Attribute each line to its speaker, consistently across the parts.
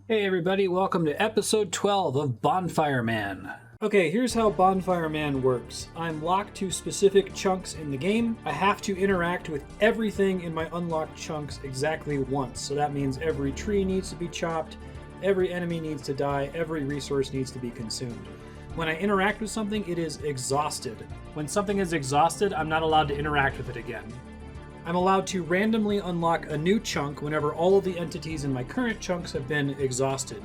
Speaker 1: Hey everybody, welcome to episode 12 of Bonfire Man. Okay, here's how Bonfire Man works. I'm locked to specific chunks in the game. I have to interact with everything in my unlocked chunks exactly once. So that means every tree needs to be chopped, every enemy needs to die, every resource needs to be consumed. When I interact with something, it is exhausted. When something is exhausted, I'm not allowed to interact with it again. I'm allowed to randomly unlock a new chunk whenever all of the entities in my current chunks have been exhausted.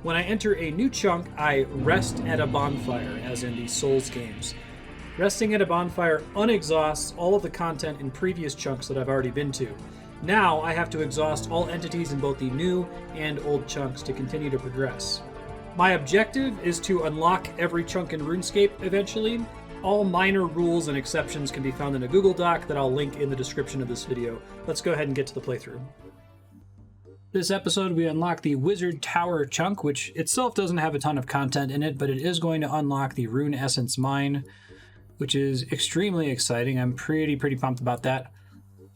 Speaker 1: When I enter a new chunk, I rest at a bonfire, as in the Souls games. Resting at a bonfire unexhausts all of the content in previous chunks that I've already been to. Now I have to exhaust all entities in both the new and old chunks to continue to progress. My objective is to unlock every chunk in RuneScape eventually. All minor rules and exceptions can be found in a Google Doc that I'll link in the description of this video. Let's go ahead and get to the playthrough. This episode we unlock the Wizard Tower chunk, which itself doesn't have a ton of content in it, but it is going to unlock the Rune Essence Mine, which is extremely exciting. I'm pretty pumped about that.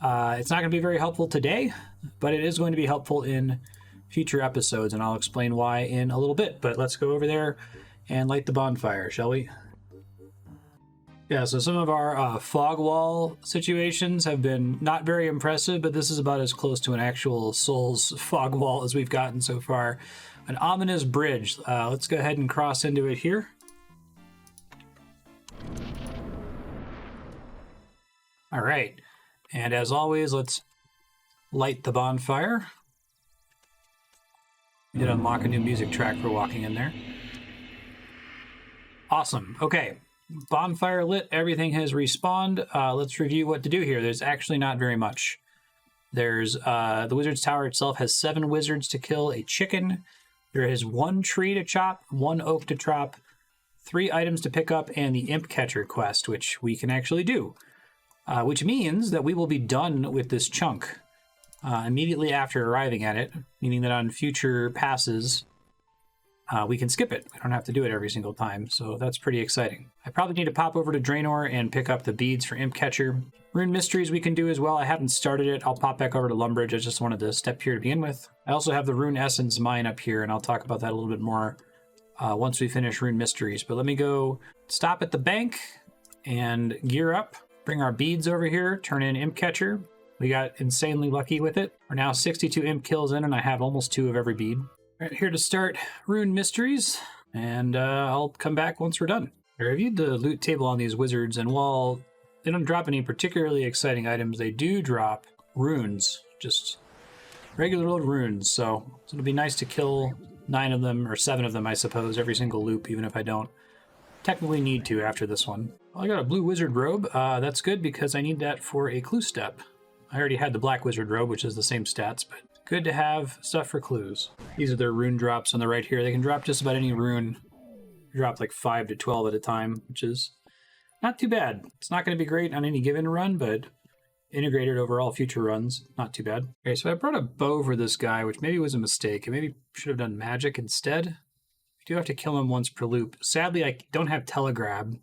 Speaker 1: It's not going to be very helpful today, but it is going to be helpful in future episodes, and I'll explain why in a little bit. But let's go over there and light the bonfire, shall we? Yeah, so some of our fog wall situations have been not very impressive, but this is about as close to an actual Souls fog wall as we've gotten so far. An ominous bridge. Let's go ahead and cross into it here. All right, and as always, let's light the bonfire. We did unlock a new music track for walking in there. Awesome, okay. Bonfire lit, everything has respawned. Let's review what to do here. There's actually not very much. There's the Wizard's Tower itself has 7 wizards to kill, a chicken. There is 1 tree to chop, 1 oak to chop, 3 items to pick up, and the Imp Catcher quest, which we can actually do. Which means that we will be done with this chunk immediately after arriving at it, meaning that on future passes, we can skip it. We don't have to do it every single time, so that's pretty exciting. I probably need to pop over to Draenor and pick up the beads for Imp Catcher. Rune Mysteries we can do as well. I haven't started it. I'll pop back over to Lumbridge. I just wanted to step here to begin with. I also have the Rune Essence Mine up here, and I'll talk about that a little bit more once we finish Rune Mysteries. But let me go stop at the bank and gear up. Bring our beads over here, turn in Imp Catcher. We got insanely lucky with it. We're now 62 imp kills in, and I have almost 2 of every bead. Right, here to start Rune Mysteries, and I'll come back once we're done. I reviewed the loot table on these wizards, and while they don't drop any particularly exciting items, they do drop runes, just regular old runes, so it'll be nice to kill 9 of them, or 7 of them, I suppose, every single loop, even if I don't technically need to after this one. Well, I got a blue wizard robe. That's good because I need that for a clue step. I already had the black wizard robe, which is the same stats, but good to have stuff for clues. These are their rune drops on the right here. They can drop just about any rune. Drop like 5 to 12 at a time, which is not too bad. It's not going to be great on any given run, but integrated over all future runs, not too bad. Okay, so I brought a bow for this guy, which maybe was a mistake. I maybe should have done magic instead. I do have to kill him once per loop. Sadly, I don't have Telegrab.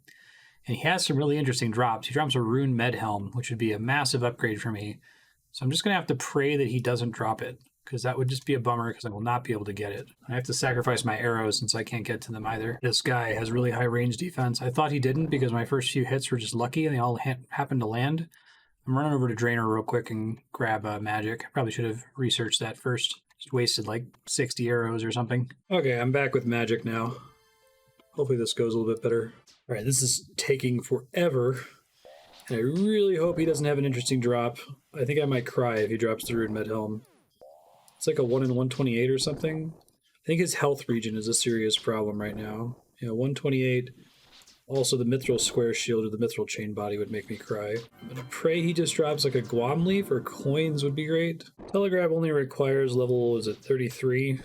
Speaker 1: And he has some really interesting drops. He drops a Rune Med Helm, which would be a massive upgrade for me. So I'm just going to have to pray that he doesn't drop it, because that would just be a bummer, because I will not be able to get it. I have to sacrifice my arrows since I can't get to them either. This guy has really high range defense. I thought he didn't, because my first few hits were just lucky, and they all happened to land. I'm running over to Draenor real quick and grab magic. I probably should have researched that first. Just wasted like 60 arrows or something. Okay, I'm back with magic now. Hopefully this goes a little bit better. All right, this is taking forever. And I really hope he doesn't have an interesting drop. I think I might cry if he drops the Rune Med Helm. It's like a 1 in 128 or something. I think his health regen is a serious problem right now. Yeah, 128. Also, the Mithril Square Shield or the Mithril Chain Body would make me cry. I'm gonna pray he just drops like a Guam Leaf or coins would be great. Telegraph only requires level, is it 33?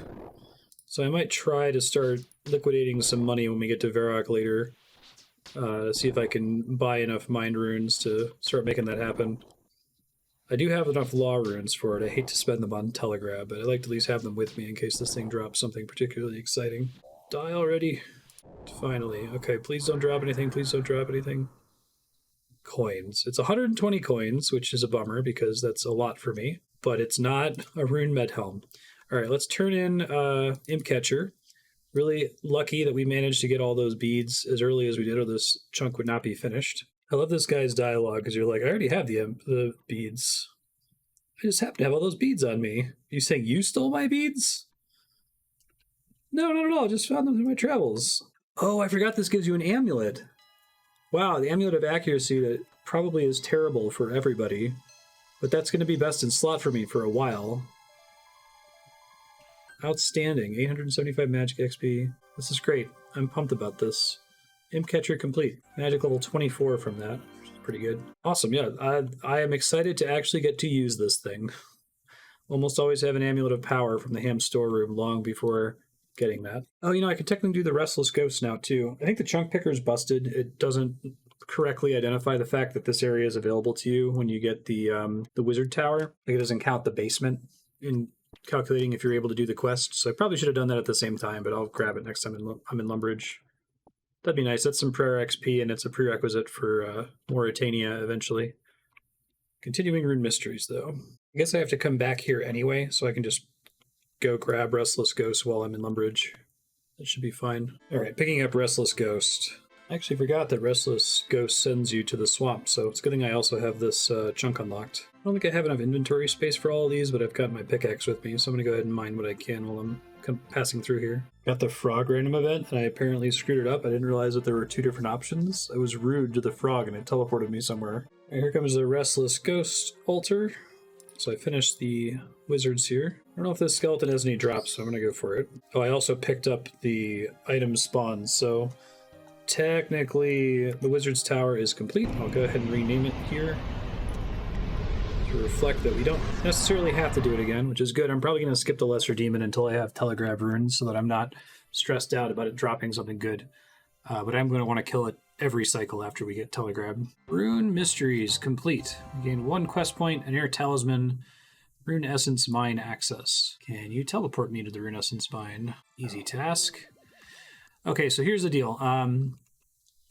Speaker 1: So I might try to start liquidating some money when we get to Varrock later. See if I can buy enough mind runes to start making that happen. I do have enough law runes for it. I hate to spend them on Telegrab, but I like to at least have them with me in case this thing drops something particularly exciting. Die already. Finally. Okay, please don't drop anything. Please don't drop anything. Coins. It's 120 coins, which is a bummer because that's a lot for me. But it's not a Rune Med Helm. All right, let's turn in Imp Catcher. Really lucky that we managed to get all those beads as early as we did, or this chunk would not be finished. I love this guy's dialogue because you're like, I already have the beads. I just happen to have all those beads on me. You saying you stole my beads? No, not at all. I just found them through my travels. Oh, I forgot this gives you an amulet. Wow, the amulet of accuracy that probably is terrible for everybody, but that's going to be best in slot for me for a while. Outstanding. 875 magic XP. This is great. I'm pumped about this. Imp Catcher complete. Magic level 24 from that, which is pretty good. Awesome, yeah. I am excited to actually get to use this thing. Almost always have an Amulet of Power from the Ham storeroom long before getting that. Oh, I can technically do the Restless Ghost now, too. I think the Chunk Picker's busted. It doesn't correctly identify the fact that this area is available to you when you get the Wizard Tower. Like, it doesn't count the basement in calculating if you're able to do the quest. So I probably should have done that at the same time, but I'll grab it next time I'm in Lumbridge. That'd be nice. That's some prayer XP, and it's a prerequisite for Mauritania eventually. Continuing Rune Mysteries, though. I guess I have to come back here anyway, so I can just go grab Restless Ghost while I'm in Lumbridge. That should be fine. All right, picking up Restless Ghost. I actually forgot that Restless Ghost sends you to the swamp, so it's a good thing I also have this chunk unlocked. I don't think I have enough inventory space for all of these, but I've got my pickaxe with me, so I'm going to go ahead and mine what I can while I'm passing through here. Got the frog random event, and I apparently screwed it up. I didn't realize that there were two different options. I was rude to the frog, and it teleported me somewhere. And here comes the Restless Ghost altar. So I finished the wizards here. I don't know if this skeleton has any drops, so I'm going to go for it. Oh, I also picked up the item spawns, so technically the wizard's tower is complete. I'll go ahead and rename it here to reflect that we don't necessarily have to do it again, which is good. I'm probably going to skip the lesser demon until I have telegraph runes so that I'm not stressed out about it dropping something good. But I'm going to want to kill it every cycle after we get telegraph. Rune Mysteries complete. We gain 1 quest point, an air talisman, Rune Essence Mine access. Can you teleport me to the Rune Essence Mine? Easy task. Okay, so here's the deal.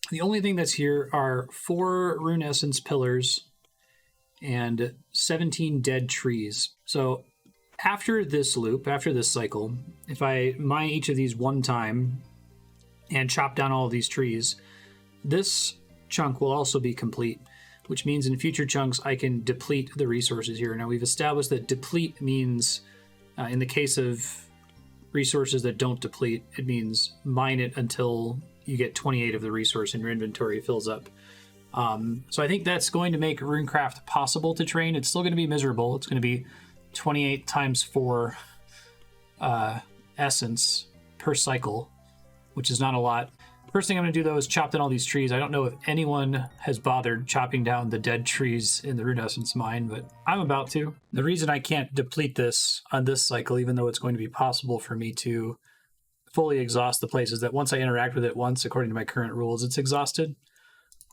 Speaker 1: The only thing that's here are 4 Rune Essence pillars and 17 dead trees. So after this loop, after this cycle, if I mine each of these one time and chop down all of these trees, this chunk will also be complete, which means in future chunks I can deplete the resources here. Now we've established that deplete means, in the case of resources that don't deplete, it means mine it until you get 28 of the resource and your inventory fills up. So I think that's going to make Runecraft possible to train. It's still going to be miserable. It's going to be 28 times 4 essence per cycle, which is not a lot. First thing I'm going to do, though, is chop down all these trees. I don't know if anyone has bothered chopping down the dead trees in the Rune Essence Mine, but I'm about to. The reason I can't deplete this on this cycle, even though it's going to be possible for me to fully exhaust the place, is that once I interact with it once, according to my current rules, it's exhausted.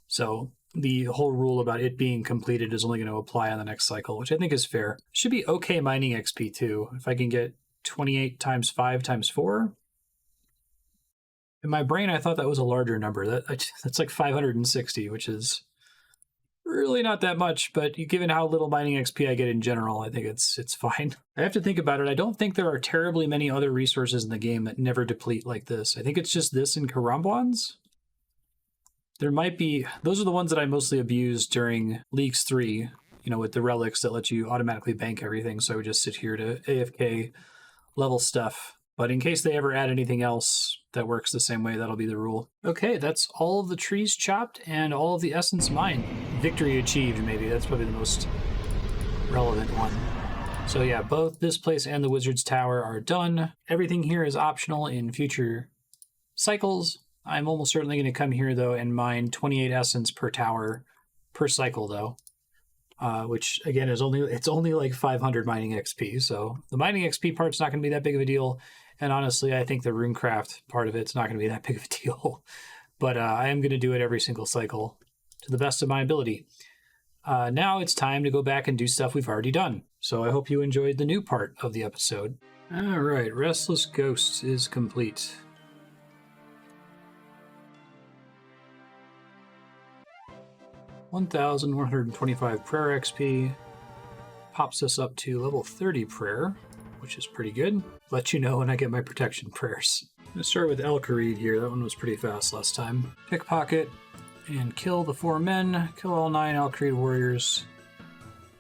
Speaker 1: So the whole rule about it being completed is only going to apply on the next cycle, which I think is fair. Should be okay mining XP, too. If I can get 28 times 5 times 4... In my brain, I thought that was a larger number. That's like 560, which is really not that much, but given how little mining XP I get in general, I think it's fine. I have to think about it. I don't think there are terribly many other resources in the game that never deplete like this. I think it's just this and Karambwans. There might be... Those are the ones that I mostly abused during Leagues 3, with the relics that let you automatically bank everything, so I would just sit here to AFK level stuff. But in case they ever add anything else that works the same way, that'll be the rule. Okay, that's all of the trees chopped and all of the essence mined. Victory achieved, maybe. That's probably the most relevant one. So yeah, both this place and the Wizard's Tower are done. Everything here is optional in future cycles. I'm almost certainly going to come here, though, and mine 28 essence per tower per cycle, though. Which again is only like 500 mining XP, so the mining XP part's not going to be that big of a deal. And honestly, I think the Runecraft part of it's not going to be that big of a deal. But I am going to do it every single cycle to the best of my ability. Now it's time to go back and do stuff we've already done. So I hope you enjoyed the new part of the episode. All right, Restless Ghosts is complete. $1,125 prayer XP pops us up to level 30 prayer. which is pretty good. Let you know when I get my protection prayers. I'm going to start with Alkareed here. That one was pretty fast last time. Pickpocket and kill the 4 men. Kill all 9 Alkareed warriors.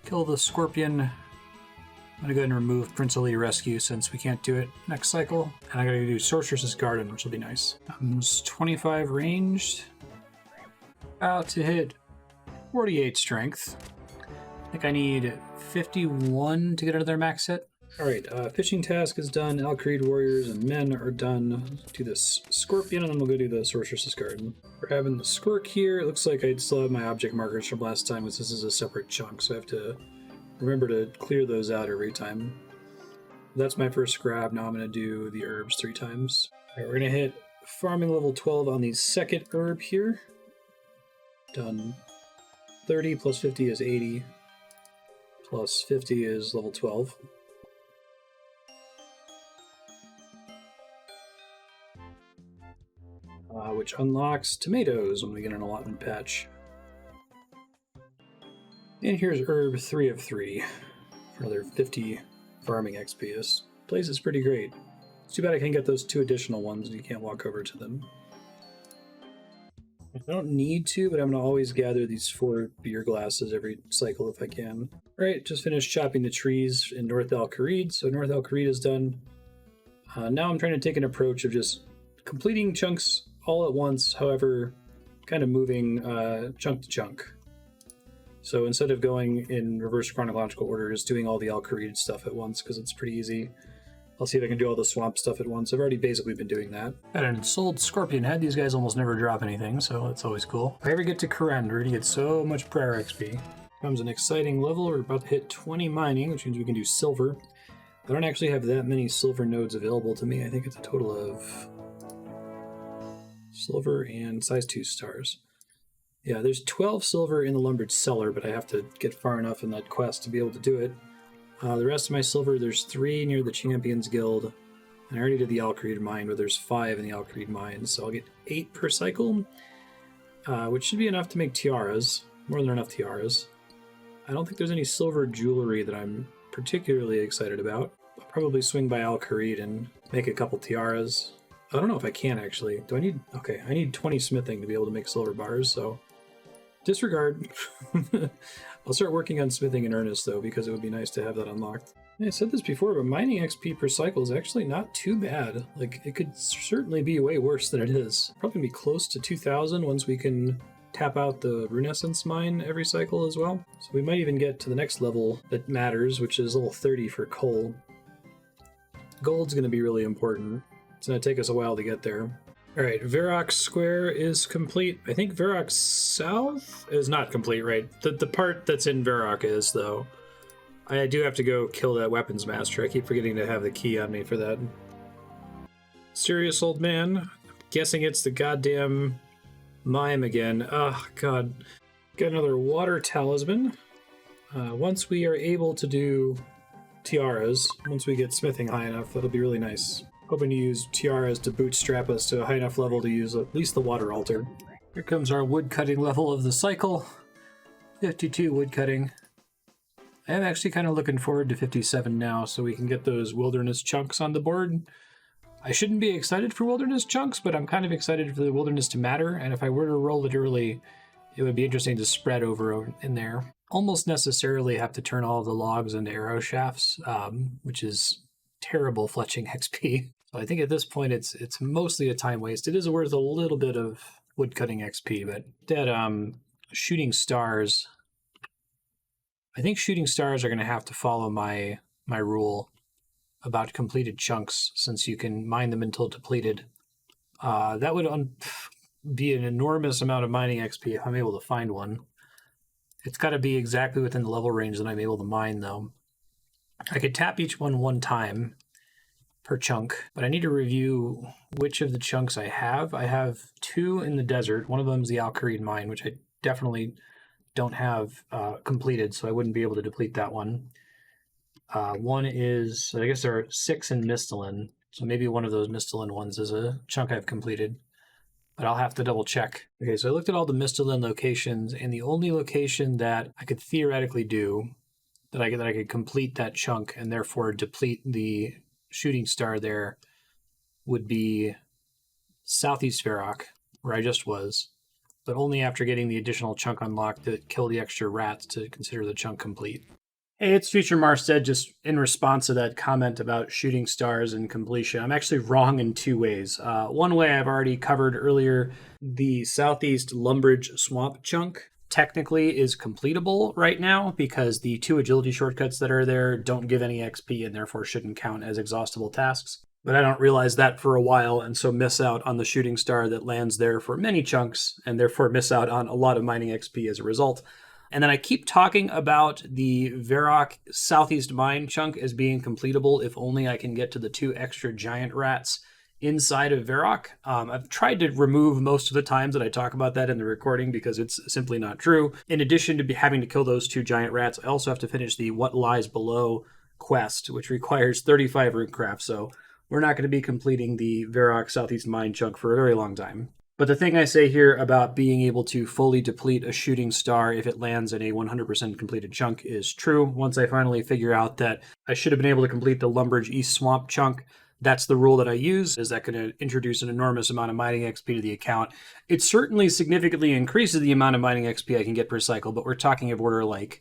Speaker 1: Kill the scorpion. I'm going to go ahead and remove Princely Rescue since we can't do it next cycle. And I got to do Sorceress's Garden, which will be nice. 25 ranged. About to hit 48 strength. I think I need 51 to get another max hit. Alright, fishing task is done. Alkareed warriors and men are done. Let's do this scorpion, and then we'll go do the Sorceress's Garden. We're having the squirk here. It looks like I still have my object markers from last time, because this is a separate chunk, so I have to remember to clear those out every time. That's my first grab. Now I'm going to do the herbs 3 times. Alright, we're going to hit farming level 12 on the second herb here. Done. 30 plus 50 is 80. Plus 50 is level 12. Which unlocks tomatoes when we get an allotment patch. And here's herb 3 of 3 for another 50 farming XP. This place is pretty great. It's too bad I can't get those 2 additional ones and you can't walk over to them. I don't need to, but I'm going to always gather these 4 beer glasses every cycle if I can. Alright, just finished chopping the trees in North Alkareed, so North Alkareed is done. Now I'm trying to take an approach of just completing chunks all at once, however, kind of moving chunk to chunk. So instead of going in reverse chronological order, just doing all the Alkareed stuff at once, because it's pretty easy. I'll see if I can do all the swamp stuff at once. I've already basically been doing that. Got an sold scorpion head. These guys almost never drop anything, so that's always cool. If I ever get to Karen, we're gonna get so much prayer XP. Comes an exciting level. We're about to hit 20 mining, which means we can do silver. I don't actually have that many silver nodes available to me. I think it's a total of silver and size 2 stars. Yeah, there's 12 silver in the lumbered cellar, but I have to get far enough in that quest to be able to do it. The rest of my silver, there's 3 near the Champions Guild. And I already did the Alkareed mine, but there's 5 in the Alkareed mine, so I'll get 8 per cycle, which should be enough to make tiaras. More than enough tiaras. I don't think there's any silver jewelry that I'm particularly excited about. I'll probably swing by Alkareed and make a couple tiaras. I don't know if I can, actually. Do I need... Okay, I need 20 smithing to be able to make silver bars, so... Disregard. I'll start working on smithing in earnest, though, because it would be nice to have that unlocked. I said this before, but mining XP per cycle is actually not too bad. Like, it could certainly be way worse than it is. Probably gonna be close to 2,000 once we can tap out the Runescence mine every cycle as well. So we might even get to the next level that matters, which is level 30 for coal. Gold's gonna be really important. It's gonna take us a while to get there. Alright, Varrock Square is complete. I think Varrock South is not complete, right? The part that's in Varrock is, though. I do have to go kill that weapons master. I keep forgetting to have the key on me for that. Serious old man. I'm guessing it's the goddamn mime again. Oh, God. Got another water talisman. Once we are able to do tiaras, once we get smithing high enough, that'll be really nice. Hoping to use tiaras to bootstrap us to a high enough level to use at least the water altar. Here comes our woodcutting level of the cycle. 52 woodcutting. I am actually kind of looking forward to 57 now, so we can get those wilderness chunks on the board. I shouldn't be excited for wilderness chunks, but I'm kind of excited for the wilderness to matter, and if I were to roll it early, it would be interesting to spread over in there. Almost necessarily have to turn all of the logs into arrow shafts, which is terrible fletching XP. So I think at this point it's mostly a time waste. It is worth a little bit of woodcutting XP, but that shooting stars, I think shooting stars are going to have to follow my rule about completed chunks, since you can mine them until depleted. That would be an enormous amount of mining XP if I'm able to find one. It's got to be exactly within the level range that I'm able to mine, though. I could tap each one time per chunk, but I need to review which of the chunks I have. I have 2 in the desert. One of them is the Alkareed mine, which I definitely don't have completed, so I wouldn't be able to deplete that one. One is, I guess there are 6 in Misthalin, so maybe one of those Misthalin ones is a chunk I've completed, but I'll have to double check. Okay, so I looked at all the Misthalin locations, and the only location that I could theoretically do that I could complete that chunk and therefore deplete the shooting star there would be Southeast Varrock, where I just was, but only after getting the additional chunk unlocked to kill the extra rats to consider the chunk complete. Hey, it's Future Marstead, just in response to that comment about shooting stars and completion. I'm actually wrong in two ways. One way I've already covered earlier, the Southeast Lumbridge Swamp chunk technically is completable right now because the 2 agility shortcuts that are there don't give any XP and therefore shouldn't count as exhaustible tasks. But I don't realize that for a while and so miss out on the shooting star that lands there for many chunks and therefore miss out on a lot of mining XP as a result. And then I keep talking about the Varrock Southeast Mine chunk as being completable if only I can get to the 2 extra giant rats inside of Varrock. I've tried to remove most of the times that I talk about that in the recording because it's simply not true. In addition to having to kill those 2 giant rats, I also have to finish the What Lies Below quest, which requires 35 Runecraft, so we're not going to be completing the Varrock Southeast Mine chunk for a very long time. But the thing I say here about being able to fully deplete a shooting star if it lands in a 100% completed chunk is true. Once I finally figure out that I should have been able to complete the Lumbridge East Swamp chunk, that's the rule that I use. Is that going to introduce an enormous amount of mining XP to the account? It certainly significantly increases the amount of mining XP I can get per cycle, but we're talking of order like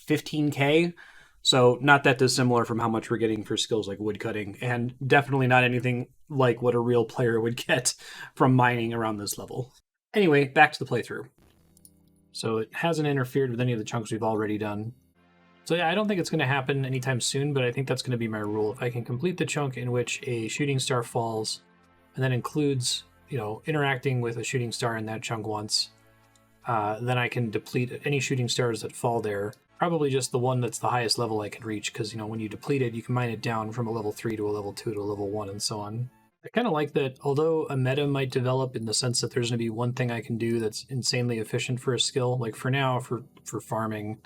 Speaker 1: 15k. So not that dissimilar from how much we're getting for skills like woodcutting, and definitely not anything like what a real player would get from mining around this level. Anyway, back to the playthrough. So it hasn't interfered with any of the chunks we've already done. So yeah, I don't think it's going to happen anytime soon, but I think that's going to be my rule. If I can complete the chunk in which a shooting star falls, and that includes, interacting with a shooting star in that chunk once, then I can deplete any shooting stars that fall there. Probably just the one that's the highest level I can reach, because, when you deplete it, you can mine it down from a level 3 to a level 2 to a level 1 and so on. I kind of like that, although a meta might develop in the sense that there's going to be one thing I can do that's insanely efficient for a skill. Like for now, for farming,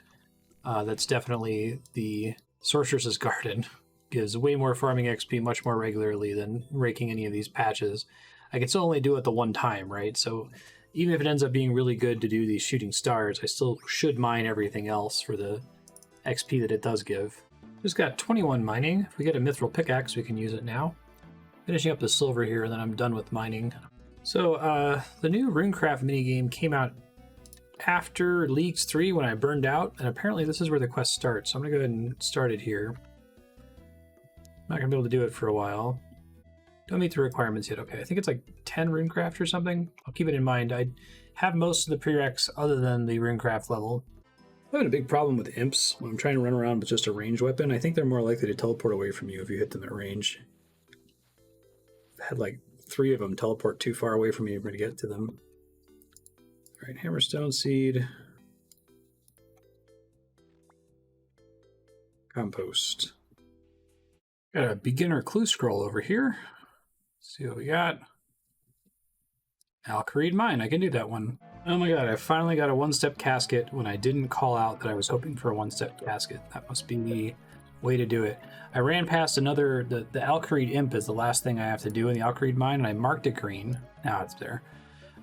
Speaker 1: that's definitely the Sorceress's Garden. Gives way more farming XP much more regularly than raking any of these patches. I can still only do it the one time, right? So even if it ends up being really good to do these shooting stars, I still should mine everything else for the XP that it does give. Just got 21 mining. If we get a mithril pickaxe, we can use it now. Finishing up the silver here, and then I'm done with mining. So the new Runecraft minigame came out after Leagues 3 when I burned out, and apparently this is where the quest starts. So I'm going to go ahead and start it here. I'm not going to be able to do it for a while. Don't meet the requirements yet. Okay, I think it's like 10 Runecraft or something. I'll keep it in mind. I have most of the prereqs other than the Runecraft level. I'm having a big problem with imps when I'm trying to run around with just a ranged weapon. I think they're more likely to teleport away from you if you hit them at range. I had like 3 of them teleport too far away from you to get to them. All right, Hammerstone Seed. Compost. Got a beginner clue scroll over here. Let's see what we got. Alkareed Mine, I can do that one. Oh my god, I finally got a one-step casket when I didn't call out that I was hoping for a one-step casket. That must be the way to do it. I ran past another, the Alkareed Imp is the last thing I have to do in the Alkareed Mine, and I marked it green. Now it's there.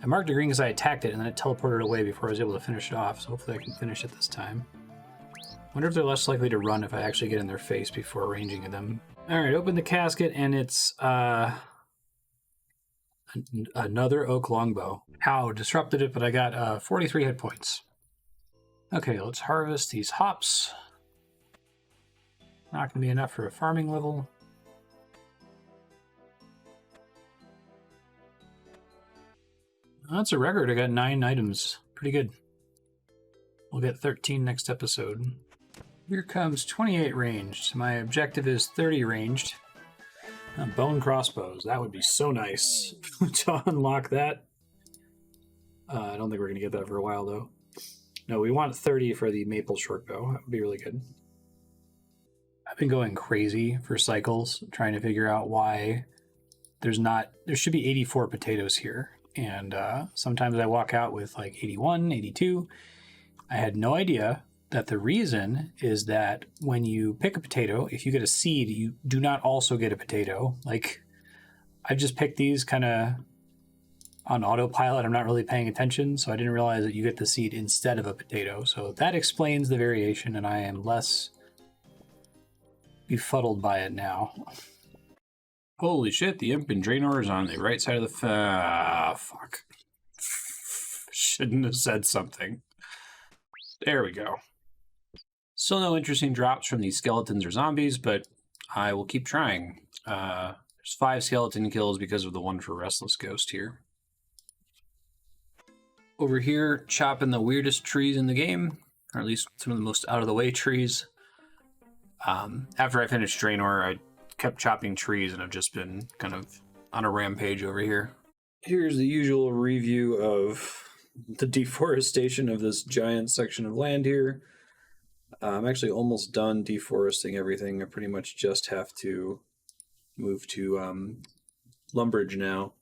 Speaker 1: I marked it green because I attacked it, and then it teleported away before I was able to finish it off, so hopefully I can finish it this time. Wonder if they're less likely to run if I actually get in their face before ranging at them. Alright, open the casket, and it's, another oak longbow. Ow, disrupted it, but I got 43 hit points. Okay, let's harvest these hops. Not going to be enough for a farming level. That's a record. I got 9 items. Pretty good. We'll get 13 next episode. Here comes 28 ranged. My objective is 30 ranged. Bone crossbows. That would be so nice to unlock that. I don't think we're going to get that for a while, though. No, we want 30 for the maple shortbow. That would be really good. I've been going crazy for cycles, trying to figure out why there should be 84 potatoes here. And sometimes I walk out with like 81, 82. I had no idea that the reason is that when you pick a potato, if you get a seed, you do not also get a potato. Like, I just picked these kind of on autopilot. I'm not really paying attention, so I didn't realize that you get the seed instead of a potato. So that explains the variation, and I am less befuddled by it now. Holy shit, the Imp and Draenor is on the right side of the fuck. Shouldn't have said something. There we go. Still no interesting drops from these skeletons or zombies, but I will keep trying. There's 5 skeleton kills because of the one for Restless Ghost here. Over here, chopping the weirdest trees in the game, or at least some of the most out-of-the-way trees. After I finished Draenor, I kept chopping trees and I've just been kind of on a rampage over here. Here's the usual review of the deforestation of this giant section of land here. I'm actually almost done deforesting everything. I pretty much just have to move to Lumbridge now.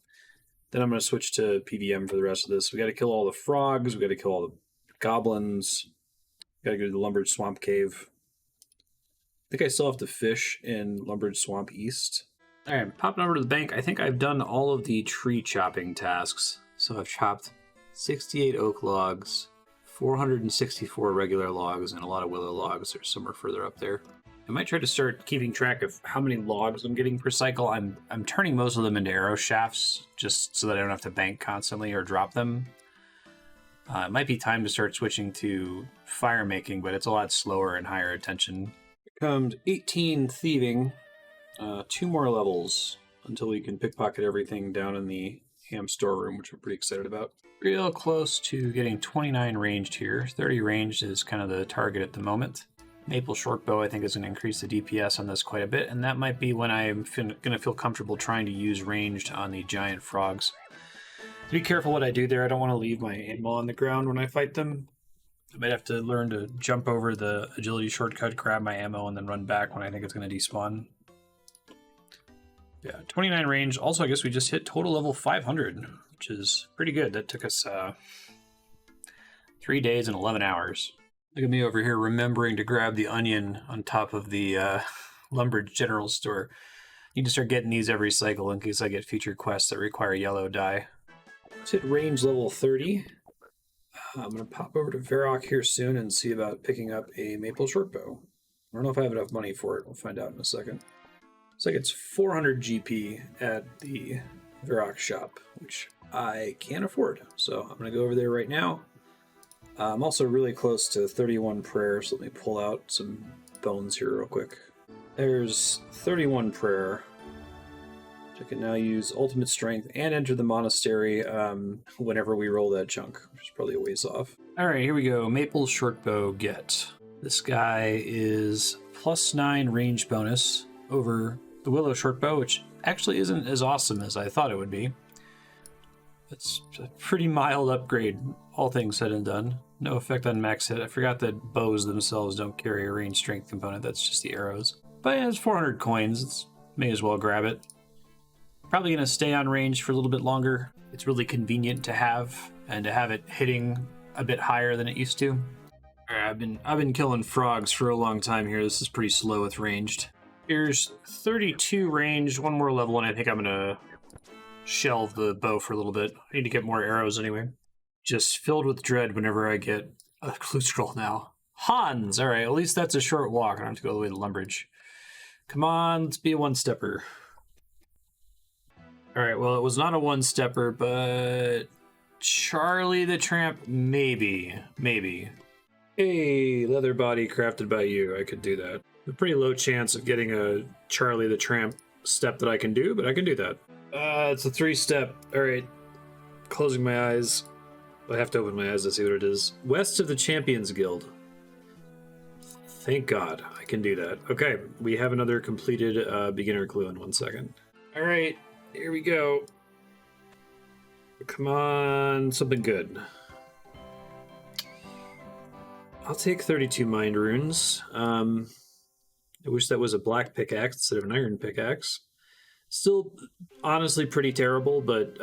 Speaker 1: Then I'm going to switch to PVM for the rest of this. We got to kill all the frogs. We got to kill all the goblins. Got to go to the Lumbridge Swamp Cave. I think I still have to fish in Lumbridge Swamp East. All right, popping over to the bank. I think I've done all of the tree chopping tasks. So I've chopped 68 oak logs, 464 regular logs, and a lot of willow logs. There's somewhere further up there. I might try to start keeping track of how many logs I'm getting per cycle. I'm turning most of them into arrow shafts just so that I don't have to bank constantly or drop them. It might be time to start switching to fire making, but it's a lot slower and higher attention. Here comes 18 thieving, 2 more levels until we can pickpocket everything down in the ham storeroom, which I'm pretty excited about. Real close to getting 29 ranged here. 30 ranged is kind of the target at the moment. Maple Shortbow, I think, is going to increase the DPS on this quite a bit, and that might be when I'm going to feel comfortable trying to use ranged on the giant frogs. Be careful what I do there. I don't want to leave my ammo on the ground when I fight them. I might have to learn to jump over the agility shortcut, grab my ammo, and then run back when I think it's going to despawn. Yeah, 29 range. Also, I guess we just hit total level 500, which is pretty good. That took us 3 days and 11 hours. Look at me over here remembering to grab the onion on top of the Lumbridge General Store. Need to start getting these every cycle in case I get future quests that require yellow dye. Let's hit range level 30. I'm going to pop over to Varrock here soon and see about picking up a Maple Shortbow. I don't know if I have enough money for it. We'll find out in a second. Looks like it's 400 GP at the Varrock shop, which I can't afford. So I'm going to go over there right now. I'm also really close to 31 prayer, so let me pull out some bones here real quick. There's 31 prayer. I can now use ultimate strength and enter the monastery whenever we roll that chunk, which is probably a ways off. All right, here we go. Maple Shortbow get. This guy is +9 range bonus over the Willow Shortbow, which actually isn't as awesome as I thought it would be. It's a pretty mild upgrade, all things said and done. No effect on max hit. I forgot that bows themselves don't carry a range strength component. That's just the arrows. But it has 400 coins. May as well grab it. Probably going to stay on range for a little bit longer. It's really convenient to have, and to have it hitting a bit higher than it used to. All right, I've been killing frogs for a long time here. This is pretty slow with ranged. Here's 32 range, one more level, and I think I'm going to shelve the bow for a little bit. I need to get more arrows anyway. Just filled with dread whenever I get a clue scroll now. Hans! All right, at least that's a short walk. I don't have to go all the way to Lumbridge. Come on, let's be a one-stepper. All right, well, it was not a one-stepper, but Charlie the Tramp, maybe. Hey, leather body crafted by you. I could do that. A pretty low chance of getting a Charlie the Tramp step that I can do, but I can do that. It's a 3-step. All right, closing my eyes. I have to open my eyes to see what it is. West of the Champions Guild. Thank God I can do that. Okay, we have another completed beginner clue in 1 second. All right. Here we go. Come on, something good. I'll take 32 mind runes. I wish that was a black pickaxe instead of an iron pickaxe. Still, honestly, pretty terrible, but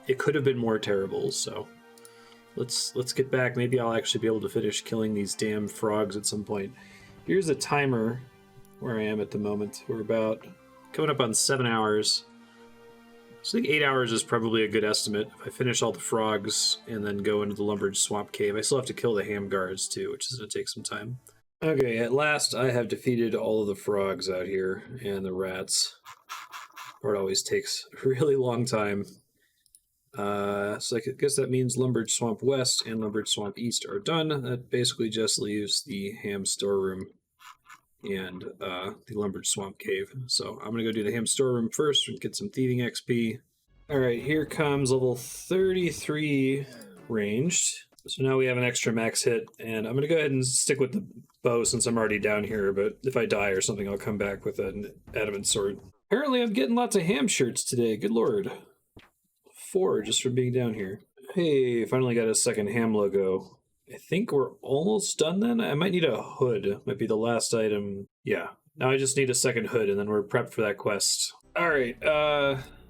Speaker 1: it could have been more terrible. So let's get back. Maybe I'll actually be able to finish killing these damn frogs at some point. Here's a timer where I am at the moment. We're about coming up on 7 hours. So I think 8 hours is probably a good estimate. If I finish all the frogs and then go into the Lumbridge Swamp Cave, I still have to kill the ham guards too, which is going to take some time. Okay, at last I have defeated all of the frogs out here and the rats. Or it always takes a really long time. So I guess that means Lumbered Swamp West and Lumbered Swamp East are done. That basically just leaves the ham storeroom and the Lumbered Swamp Cave. So I'm going to go do the ham storeroom first and get some thieving XP. All right, here comes level 33 ranged. So now we have an extra max hit, and I'm going to go ahead and stick with the bow since I'm already down here, but if I die or something, I'll come back with an adamant sword. Apparently I'm getting lots of ham shirts today, good lord. 4 just from being down here. Hey, finally got a second ham logo. I think we're almost done then. I might need a hood, might be the last item. Yeah, now I just need a second hood and then we're prepped for that quest. All right,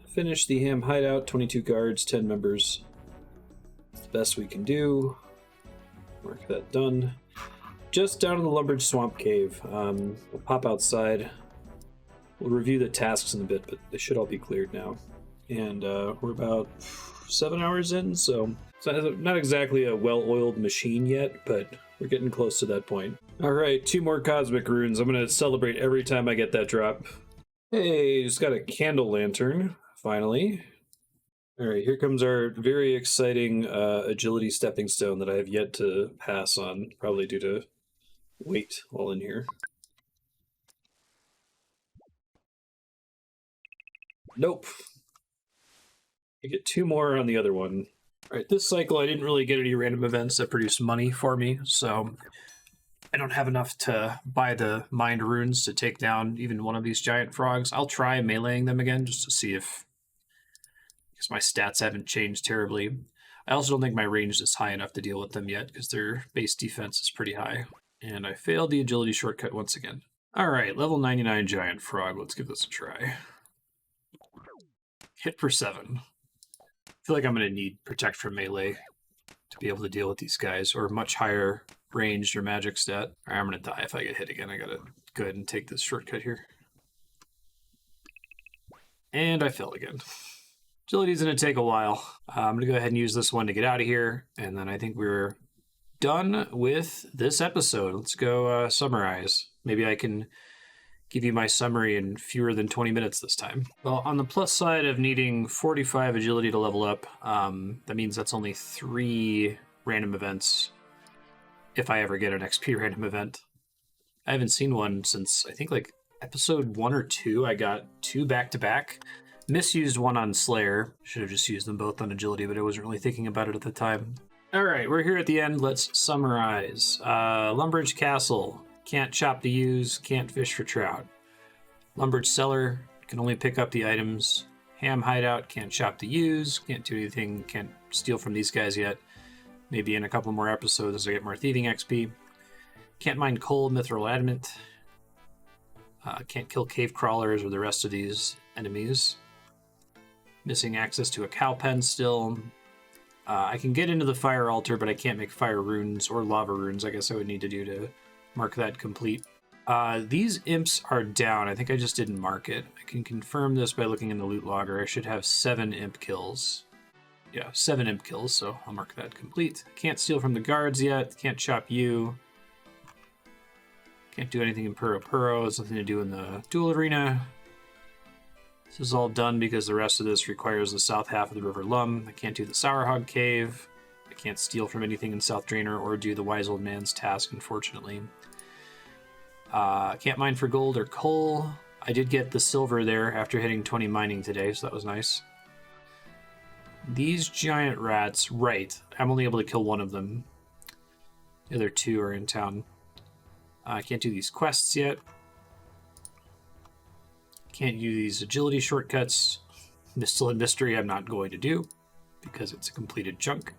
Speaker 1: finish the ham hideout, 22 guards, 10 members. It's the best we can do. Mark that done. Just down in the Lumbered Swamp Cave. We'll pop outside. We'll review the tasks in a bit, but they should all be cleared now. And we're about 7 hours in, so it's not exactly a well-oiled machine yet, but we're getting close to that point. All right, 2 more cosmic runes. I'm going to celebrate every time I get that drop. Hey, just got a candle lantern, finally. All right, here comes our very exciting agility stepping stone that I have yet to pass on, probably due to weight while in here. Nope. I get 2 more on the other one. All right, this cycle I didn't really get any random events that produce money for me, so I don't have enough to buy the mind runes to take down even one of these giant frogs. I'll try meleeing them again just to see if, because my stats haven't changed terribly. I also don't think my range is high enough to deal with them yet because their base defense is pretty high. And I failed the agility shortcut once again. All right, level 99 giant frog. Let's give this a try. Hit for 7. I feel like I'm going to need protect from melee to be able to deal with these guys, or much higher ranged or magic stat. All right, I'm going to die if I get hit again. I got to go ahead and take this shortcut here. And I failed again. Agility's going to take a while. I'm going to go ahead and use this one to get out of here, and then I think we're done with this episode. Let's go summarize. Maybe I can give you my summary in fewer than 20 minutes this time. Well, on the plus side of needing 45 agility to level up, that means that's only 3 random events if I ever get an XP random event. I haven't seen one since, I think, like episode 1 or 2. I got 2 back-to-back. Misused one on Slayer. Should have just used them both on agility, but I wasn't really thinking about it at the time. All right, we're here at the end. Let's summarize. Lumbridge Castle. Can't chop to use, can't fish for trout. Lumbridge Cellar. Can only pick up the items. Ham Hideout. Can't chop to use, can't do anything, can't steal from these guys yet. Maybe in a couple more episodes as I get more thieving XP. Can't mine coal, mithril adamant. Can't kill cave crawlers or the rest of these enemies. Missing access to a cow pen still. I can get into the fire altar, but I can't make fire runes or lava runes. I guess I would need to do to mark that complete. These imps are down. I think I just didn't mark it. I can confirm this by looking in the loot logger. I should have 7 imp kills. Yeah, 7 imp kills, so I'll mark that complete. Can't steal from the guards yet. Can't chop you. Can't do anything in Puro Puro. There's nothing to do in the duel arena. This is all done because the rest of this requires the south half of the River Lum. I can't do the Sour Hog Cave. I can't steal from anything in South Draenor or do the Wise Old Man's task, unfortunately. Can't mine for gold or coal. I did get the silver there after hitting 20 mining today, so that was nice. These giant rats, right. I'm only able to kill one of them. The other 2 are in town. I can't do these quests yet. Can't use these agility shortcuts. Mistle and Mystery I'm not going to do because it's a completed chunk.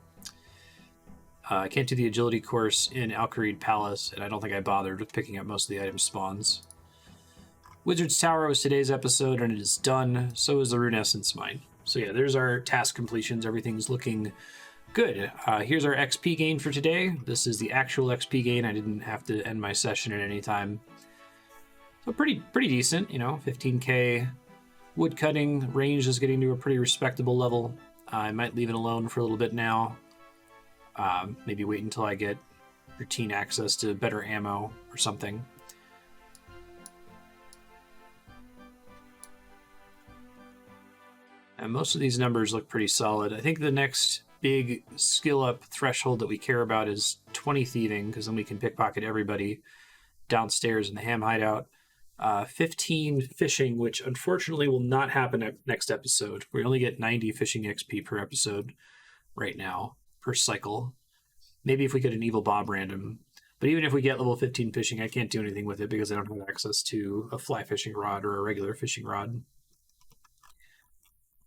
Speaker 1: I can't do the agility course in Alcarid Palace, and I don't think I bothered with picking up most of the item spawns. Wizard's Tower was today's episode, and it is done. So is the Runescence Mine. So yeah, there's our task completions. Everything's looking good. Here's our XP gain for today. This is the actual XP gain. I didn't have to end my session at any time. So pretty decent, you know, 15k. Wood cutting range is getting to a pretty respectable level. I might leave it alone for a little bit now. Maybe wait until I get routine access to better ammo or something. And most of these numbers look pretty solid. I think the next big skill up threshold that we care about is 20 thieving, because then we can pickpocket everybody downstairs in the ham hideout. 15 fishing, which unfortunately will not happen next episode. We only get 90 fishing XP per episode right now, per cycle. Maybe if we get an evil Bob random. But even if we get level 15 fishing, I can't do anything with it because I don't have access to a fly fishing rod or a regular fishing rod.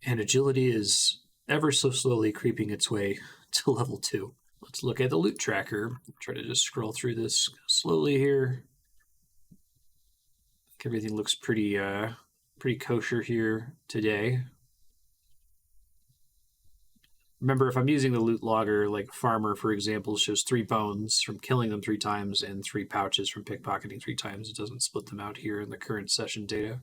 Speaker 1: And agility is ever so slowly creeping its way to level 2. Let's look at the loot tracker. Try to just scroll through this slowly here. I think everything looks pretty kosher here today. Remember, if I'm using the loot logger, like Farmer, for example, shows 3 bones from killing them 3 times and 3 pouches from pickpocketing 3 times. It doesn't split them out here in the current session data.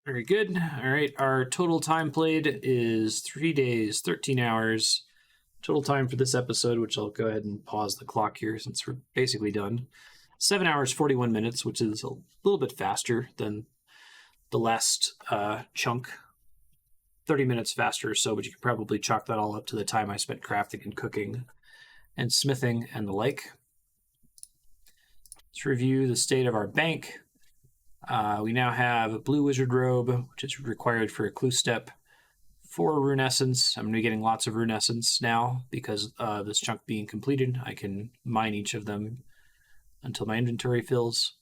Speaker 1: Very good. All right, our total time played is 3 days, 13 hours. Total time for this episode, which I'll go ahead and pause the clock here since we're basically done. 7 hours, 41 minutes, which is a little bit faster than the last chunk. 30 minutes faster or so, but you can probably chalk that all up to the time I spent crafting and cooking and smithing and the like. Let's review the state of our bank. We now have a blue wizard robe, which is required for a clue step. 4 rune essence. I'm going to be getting lots of rune essence now because this chunk being completed. I can mine each of them until my inventory fills.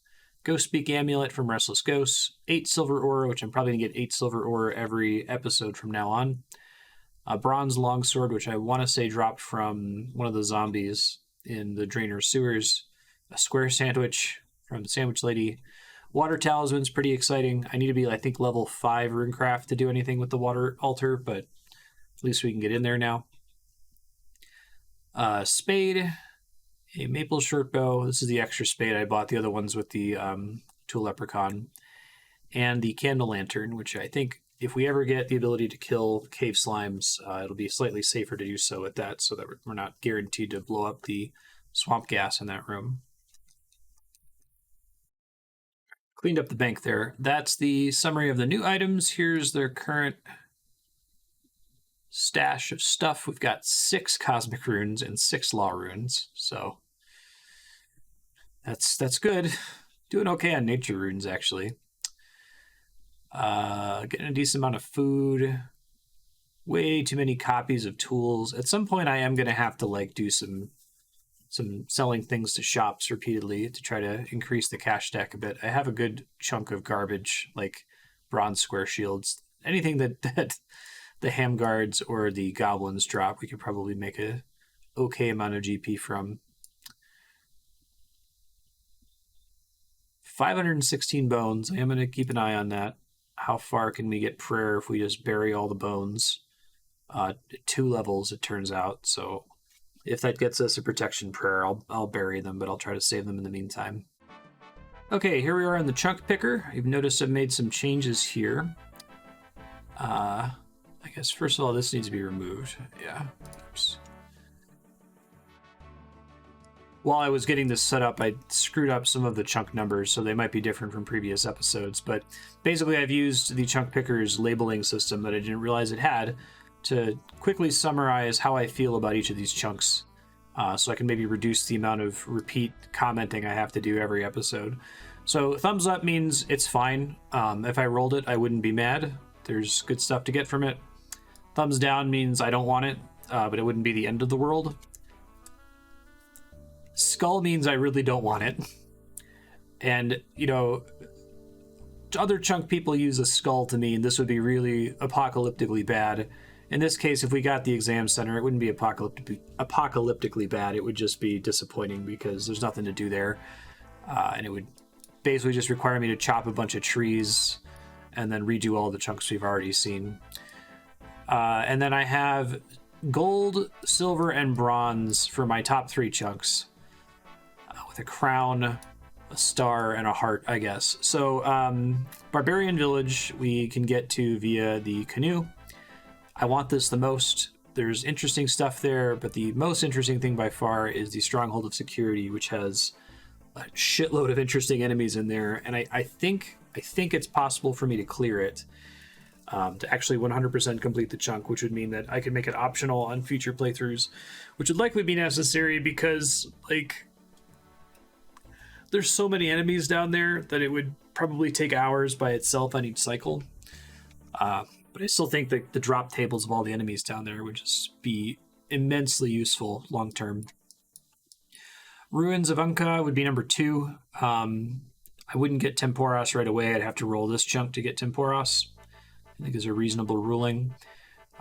Speaker 1: Ghost Speak Amulet from Restless Ghosts. 8 silver ore, which I'm probably going to get 8 silver ore every episode from now on. A bronze longsword, which I want to say dropped from one of the zombies in the Drainer sewers. A square sandwich from the Sandwich Lady. Water Talisman's pretty exciting. I need to be, I think, level 5 Runecraft to do anything with the water altar, but at least we can get in there now. Spade, a maple short bow. This is the extra spade. I bought the other ones with the Tool Leprechaun. And the Candle Lantern, which I think if we ever get the ability to kill cave slimes, it'll be slightly safer to do so with that, so that we're not guaranteed to blow up the swamp gas in that room. Cleaned up the bank there. That's the summary of the new items. Here's their current stash of stuff. We've got 6 cosmic runes and 6 law runes, so that's good. Doing okay on nature runes, actually. Getting a decent amount of food. Way too many copies of tools. At some point, I am going to have to do some selling things to shops repeatedly to try to increase the cash stack a bit. I have a good chunk of garbage, like bronze square shields. Anything that the ham guards or the goblins drop, we could probably make a okay amount of GP from. 516 bones. I am going to keep an eye on that. How far can we get prayer if we just bury all the bones? 2 levels, it turns out. So if that gets us a protection prayer, I'll bury them, but I'll try to save them in the meantime. Okay, here we are in the chunk picker. You've noticed I've made some changes here. I guess first of all, this needs to be removed. Yeah. Oops. While I was getting this set up, I screwed up some of the chunk numbers, so they might be different from previous episodes. But basically, I've used the chunk picker's labeling system that I didn't realize it had to quickly summarize how I feel about each of these chunks, so I can maybe reduce the amount of repeat commenting I have to do every episode. So thumbs up means it's fine. If I rolled it, I wouldn't be mad. There's good stuff to get from it. Thumbs down means I don't want it, but it wouldn't be the end of the world. Skull means I really don't want it. And, other chunk people use a skull to mean this would be really apocalyptically bad. In this case, if we got the exam center, it wouldn't be apocalyptically bad. It would just be disappointing because there's nothing to do there. And it would basically just require me to chop a bunch of trees and then redo all the chunks we've already seen. And then I have gold, silver, and bronze for my top 3 chunks. With a crown, a star, and a heart, I guess. So, Barbarian Village we can get to via the canoe. I want this the most. There's interesting stuff there, but the most interesting thing by far is the Stronghold of Security, which has a shitload of interesting enemies in there, and I think it's possible for me to clear it, to actually 100% complete the chunk, which would mean that I could make it optional on future playthroughs, which would likely be necessary because, like, there's so many enemies down there that it would probably take hours by itself on each cycle. But I still think that the drop tables of all the enemies down there would just be immensely useful long term. Ruins of Unka would be number 2. I wouldn't get Temporos right away. I'd have to roll this chunk to get Temporos. I think is a reasonable ruling,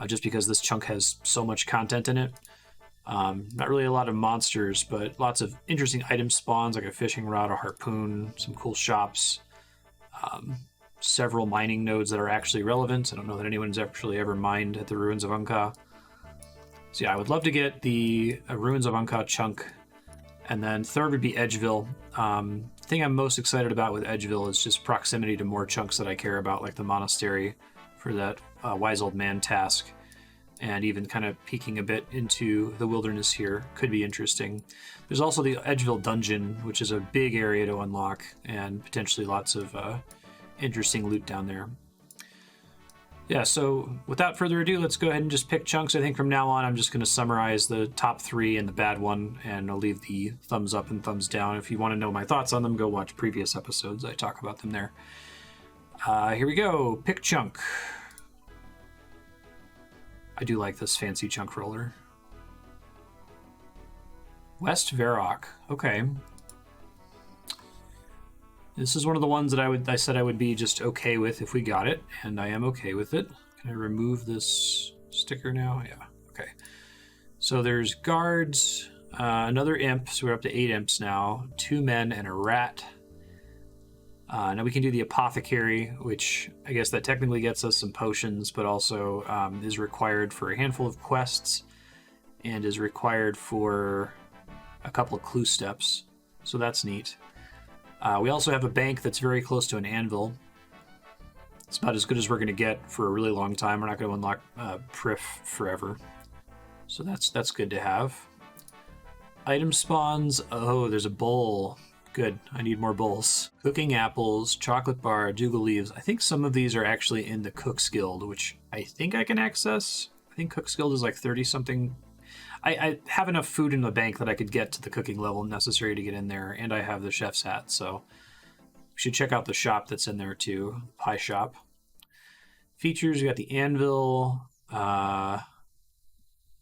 Speaker 1: just because this chunk has so much content in it. Not really a lot of monsters, but lots of interesting item spawns, like a fishing rod, a harpoon, some cool shops, several mining nodes that are actually relevant. I don't know that anyone's actually ever mined at the Ruins of Unka. So yeah, I would love to get the Ruins of Unka chunk. And then third would be Edgeville. The thing I'm most excited about with Edgeville is just proximity to more chunks that I care about, like the monastery for that Wise Old Man task. And even kind of peeking a bit into the wilderness here could be interesting. There's also the Edgeville dungeon, which is a big area to unlock, and potentially lots of interesting loot down there. Yeah, so without further ado, let's go ahead and just pick chunks. I think from now on, I'm just going to summarize the top 3 and the bad one, and I'll leave the thumbs up and thumbs down. If you want to know my thoughts on them, go watch previous episodes. I talk about them there. Here we go. Pick chunk. I do like this fancy chunk roller. West Varrock. Okay. This is one of the ones that I said I would be just okay with if we got it, and I am okay with it. Can I remove this sticker now? Yeah, okay. So there's guards, another imp, so we're up to 8 imps now, 2 men and a rat. Now we can do the apothecary, which I guess that technically gets us some potions, but also is required for a handful of quests and is required for a couple of clue steps. So that's neat. We also have a bank that's very close to an anvil. It's about as good as we're going to get for a really long time. We're not going to unlock Prif forever. So that's good to have. Item spawns. Oh, there's a bowl. Good. I need more bowls. Cooking apples, chocolate bar, dougal leaves. I think some of these are actually in the Cook's Guild, which I think I can access. I think Cook's Guild is like 30-something. I have enough food in the bank that I could get to the cooking level necessary to get in there, and I have the chef's hat, so we should check out the shop that's in there too, pie shop. Features, you got the anvil, I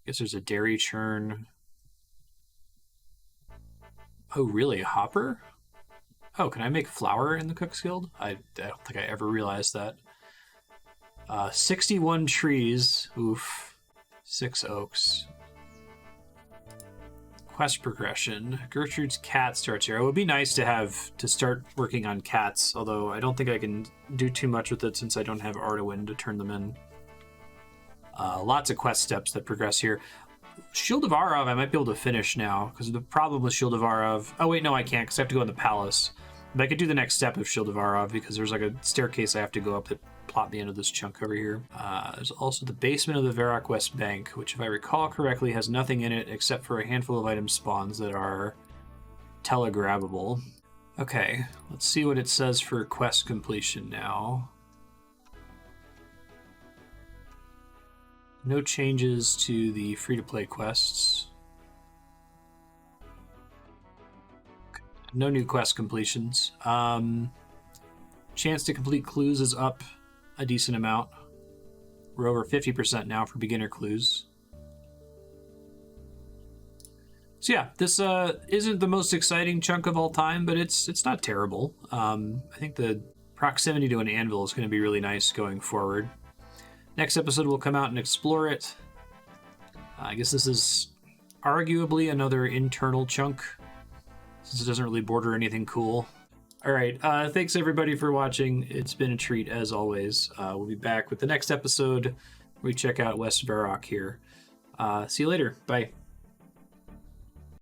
Speaker 1: guess there's a dairy churn. Oh, really? A hopper? Oh, can I make flour in the Cook's Guild? I don't think I ever realized that. 61 trees. Oof. 6 oaks. Quest progression. Gertrude's cat starts here. It would be nice to start working on cats, although I don't think I can do too much with it since I don't have Ardawen to turn them in. Lots of quest steps that progress here. Shield of Arav I might be able to finish now, because the problem with Shield of Arav... Oh wait, no I can't, because I have to go in the palace. But I could do the next step of Shield of Arav, because there's like a staircase I have to go up that plot the end of this chunk over here. There's also the basement of the Varrock West Bank, which if I recall correctly has nothing in it except for a handful of item spawns that are telegrabbable. Okay, let's see what it says for quest completion now. No changes to the free-to-play quests. No new quest completions. Chance to complete clues is up a decent amount. We're over 50% now for beginner clues. So yeah, this isn't the most exciting chunk of all time, but it's not terrible. I think the proximity to an anvil is going to be really nice going forward. Next episode we'll come out and explore it. I guess this is arguably another internal chunk, since it doesn't really border anything cool. Alright, thanks everybody for watching. It's been a treat as always. We'll be back with the next episode where we check out West Varrock here. See you later. Bye.